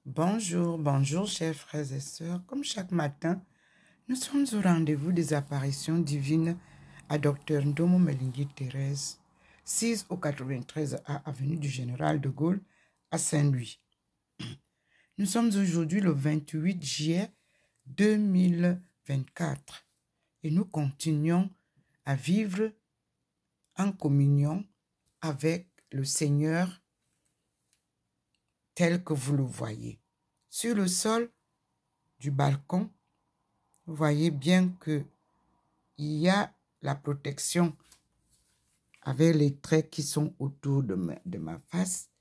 Bonjour, bonjour chers frères et sœurs. Comme chaque matin, nous sommes au rendez-vous des apparitions divines à Dr Ndomo Melingi Thérèse, 6 au 93A avenue du Général de Gaulle à Saint-Louis. Nous sommes aujourd'hui le 28 juillet 2024 et nous continuons à vivre en communion avec le Seigneur tel que vous le voyez. Sur le sol du balcon, vous voyez bien qu'il y a la protection avec les traits qui sont autour de ma face,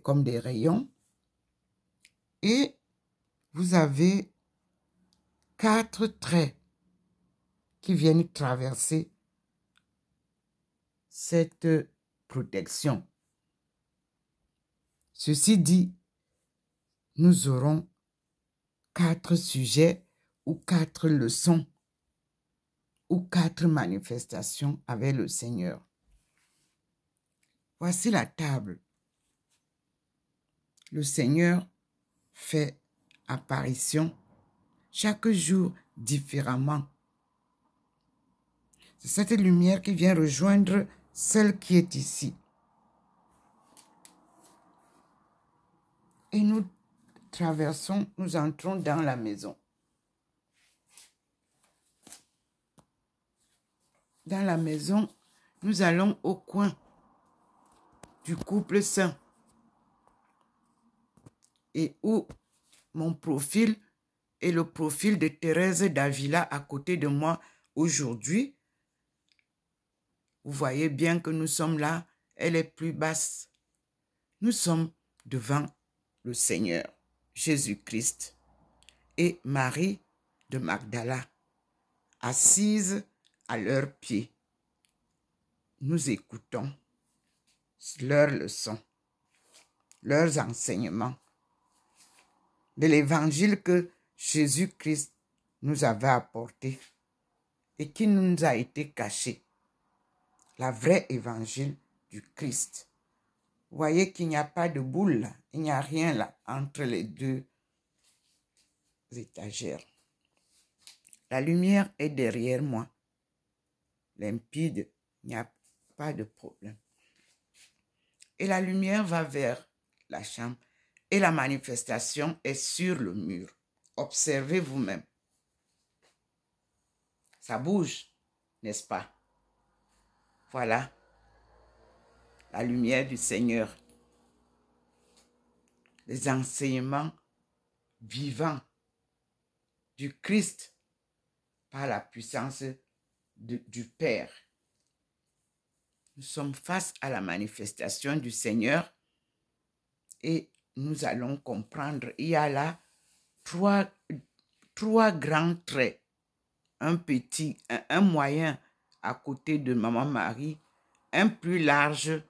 comme des rayons. Et vous avez 4 traits qui viennent traverser cette protection. Ceci dit, nous aurons 4 sujets ou 4 leçons ou 4 manifestations avec le Seigneur. Voici la table. Le Seigneur fait apparition chaque jour différemment. C'est cette lumière qui vient rejoindre celle qui est ici. Et nous traversons, nous entrons dans la maison. Dans la maison, nous allons au coin du couple saint et où mon profil et le profil de Thérèse d'Avila à côté de moi aujourd'hui. Vous voyez bien que nous sommes là, elle est plus basse. Nous sommes devant le Seigneur, Jésus-Christ, et Marie de Magdala, assise à leurs pieds. Nous écoutons leurs leçons, leurs enseignements de l'évangile que Jésus-Christ nous avait apporté et qui nous a été caché. La vraie évangile du Christ. Vous voyez qu'il n'y a pas de boule là. Il n'y a rien là entre les deux étagères. La lumière est derrière moi. Limpide, il n'y a pas de problème. Et la lumière va vers la chambre. Et la manifestation est sur le mur. Observez vous-même. Ça bouge, n'est-ce pas? Voilà la lumière du Seigneur. Les enseignements vivants du Christ par la puissance du Père. Nous sommes face à la manifestation du Seigneur et nous allons comprendre. Il y a là trois grands traits. Un petit, un moyen à côté de Maman Marie, un plus large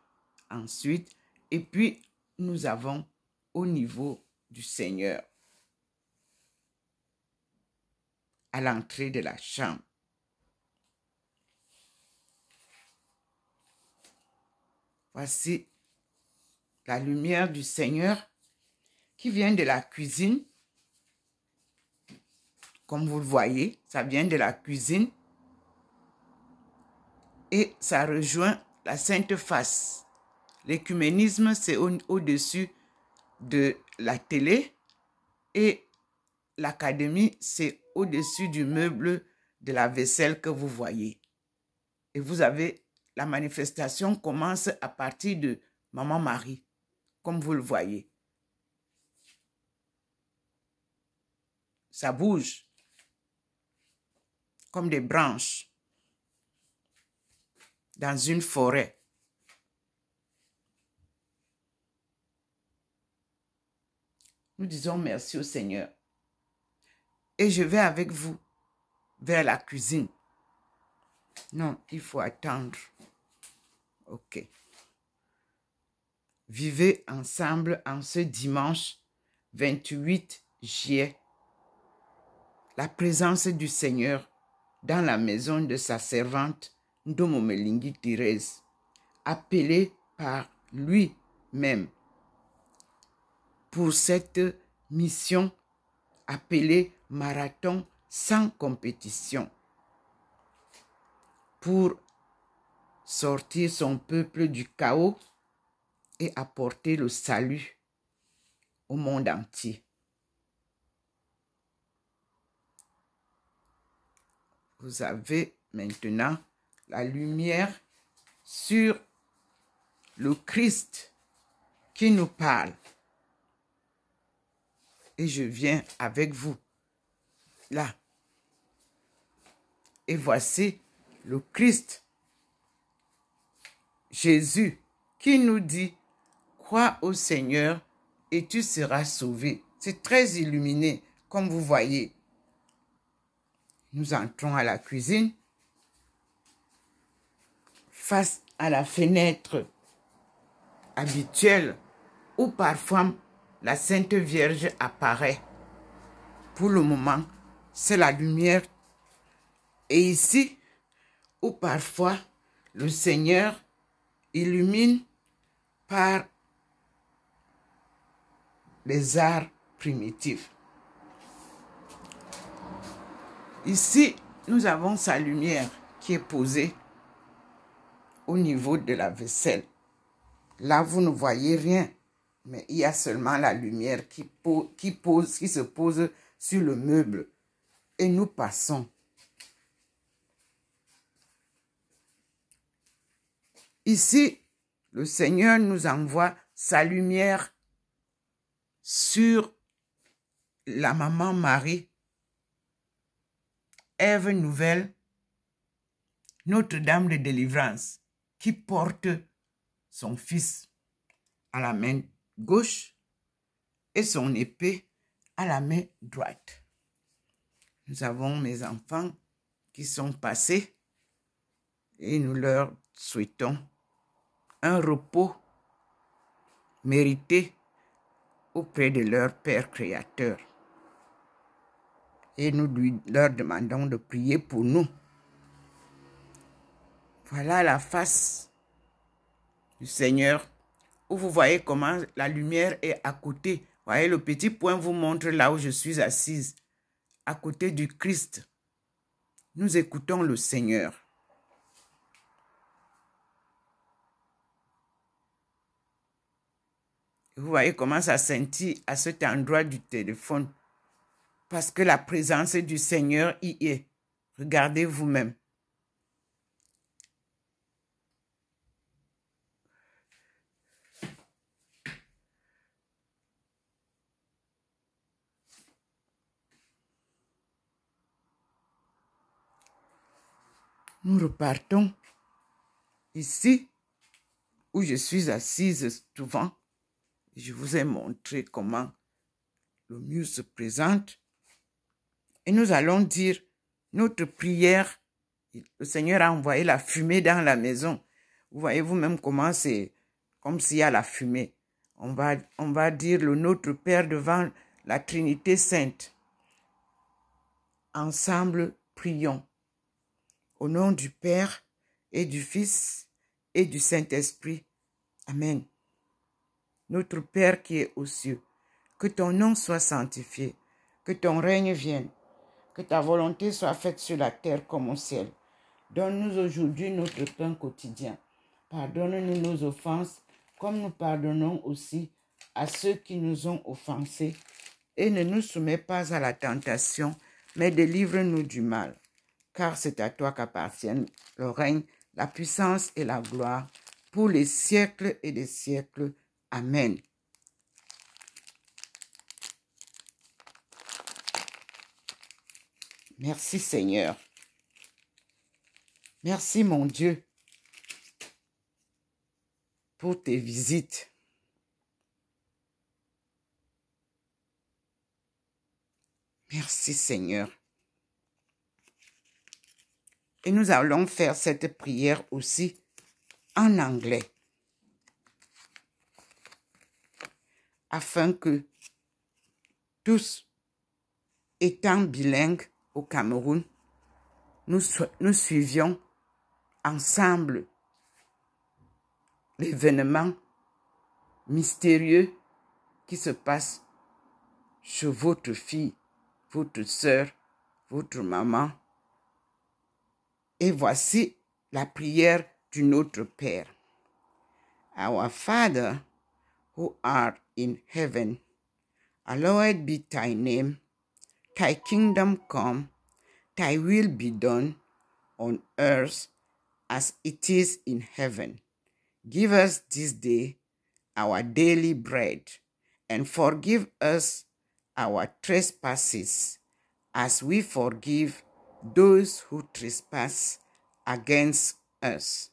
ensuite, et puis nous avons au niveau du Seigneur, à l'entrée de la chambre. Voici la lumière du Seigneur qui vient de la cuisine. Comme vous le voyez, ça vient de la cuisine et ça rejoint la Sainte Face. L'écuménisme, c'est au-dessus de la télé et l'académie, c'est au-dessus du meuble de la vaisselle que vous voyez. Et vous avez, la manifestation commence à partir de Maman Marie, comme vous le voyez. Ça bouge comme des branches dans une forêt. Nous disons merci au Seigneur. Et je vais avec vous vers la cuisine. Non, il faut attendre. Ok. Vivez ensemble en ce dimanche 28 juillet. La présence du Seigneur dans la maison de sa servante Ndomo Melingi Thérèse, appelée par lui-même pour cette mission appelée Marathon sans compétition, pour sortir son peuple du chaos et apporter le salut au monde entier. Vous avez maintenant la lumière sur le Christ qui nous parle. Et je viens avec vous là. Et voici le Christ, Jésus, qui nous dit, crois au Seigneur et tu seras sauvé. C'est très illuminé, comme vous voyez. Nous entrons à la cuisine, face à la fenêtre habituelle où parfois la Sainte Vierge apparaît. Pour le moment, c'est la lumière. Et ici, où parfois le Seigneur illumine par les arts primitifs. Ici, nous avons sa lumière qui est posée au niveau de la vaisselle. Là, vous ne voyez rien, mais il y a seulement la lumière qui se pose sur le meuble. Et nous passons. Ici, le Seigneur nous envoie sa lumière sur la maman Marie, Ève nouvelle, Notre-Dame de délivrance, qui porte son fils à la main gauche et son épée à la main droite. Nous avons mes enfants qui sont passés et nous leur souhaitons un repos mérité auprès de leur Père Créateur. Et nous leur demandons de prier pour nous. Voilà la face du Seigneur, où vous voyez comment la lumière est à côté. Vous voyez, le petit point vous montre là où je suis assise, à côté du Christ. Nous écoutons le Seigneur. Vous voyez comment ça scintille à cet endroit du téléphone. Parce que la présence du Seigneur y est. Regardez vous-même. Nous repartons ici où je suis assise souvent. Je vous ai montré comment le mur se présente. Et nous allons dire notre prière. Le Seigneur a envoyé la fumée dans la maison. Vous voyez vous-même comment c'est comme s'il y a la fumée. On va dire le Notre Père devant la Trinité Sainte. Ensemble, prions. Au nom du Père et du Fils et du Saint-Esprit. Amen. Notre Père qui est aux cieux, que ton nom soit sanctifié, que ton règne vienne, que ta volonté soit faite sur la terre comme au ciel. Donne-nous aujourd'hui notre pain quotidien. Pardonne-nous nos offenses, comme nous pardonnons aussi à ceux qui nous ont offensés. Et ne nous soumets pas à la tentation, mais délivre-nous du mal. Car c'est à toi qu'appartiennent le règne, la puissance et la gloire, pour les siècles et des siècles. Amen. Merci Seigneur. Merci mon Dieu pour tes visites. Merci Seigneur. Et nous allons faire cette prière aussi en anglais. Afin que tous, étant bilingues au Cameroun, nous suivions ensemble l'événement mystérieux qui se passe chez votre fille, votre sœur, votre maman. Et voici la prière du Notre Père. Our Father, who art in heaven, hallowed be thy name. Thy kingdom come, thy will be done on earth as it is in heaven. Give us this day our daily bread, and forgive us our trespasses, as we forgive those who trespass against us.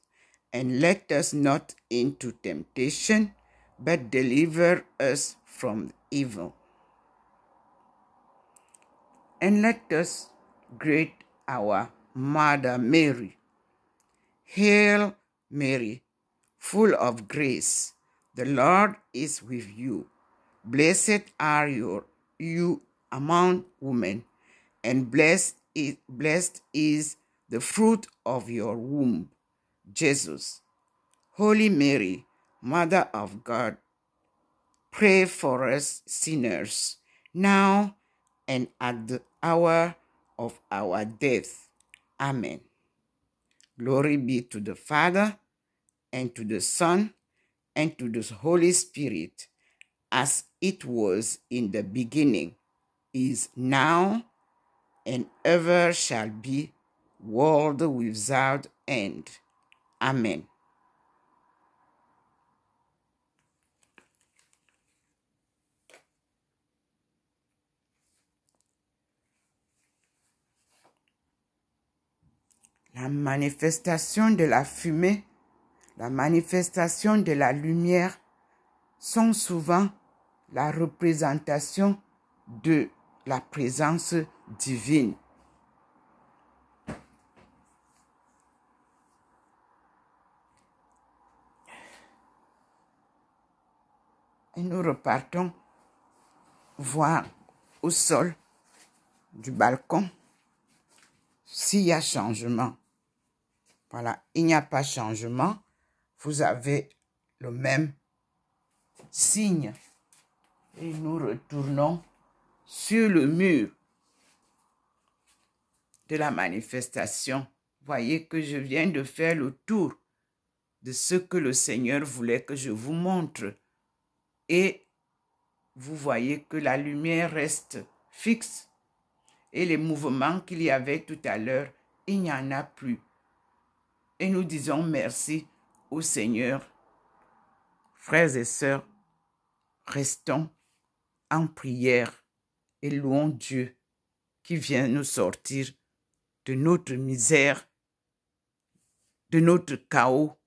And let us not into temptation, but deliver us from evil. And let us greet our Mother Mary. Hail Mary, full of grace, the Lord is with you. Blessed are you among women, and blessed is the fruit of your womb, Jesus. Holy Mary, Mother of God, pray for us sinners, now and at the hour of our death. Amen. Glory be to the Father, and to the Son, and to the Holy Spirit, as it was in the beginning, is now, and ever shall be, world without end. Amen. La manifestation de la fumée, la manifestation de la lumière sont souvent la représentation de la présence divine. Et nous repartons voir au sol du balcon s'il y a changement. Voilà, il n'y a pas changement. Vous avez le même signe. Et nous retournons sur le mur de la manifestation. Voyez que je viens de faire le tour de ce que le Seigneur voulait que je vous montre. Et vous voyez que la lumière reste fixe. Et les mouvements qu'il y avait tout à l'heure, il n'y en a plus. Et nous disons merci au Seigneur. Frères et sœurs, restons en prière et louons Dieu qui vient nous sortir de notre misère, de notre chaos.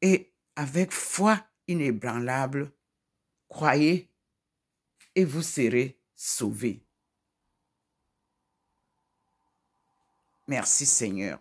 Et avec foi inébranlable, croyez et vous serez sauvés. Merci Seigneur.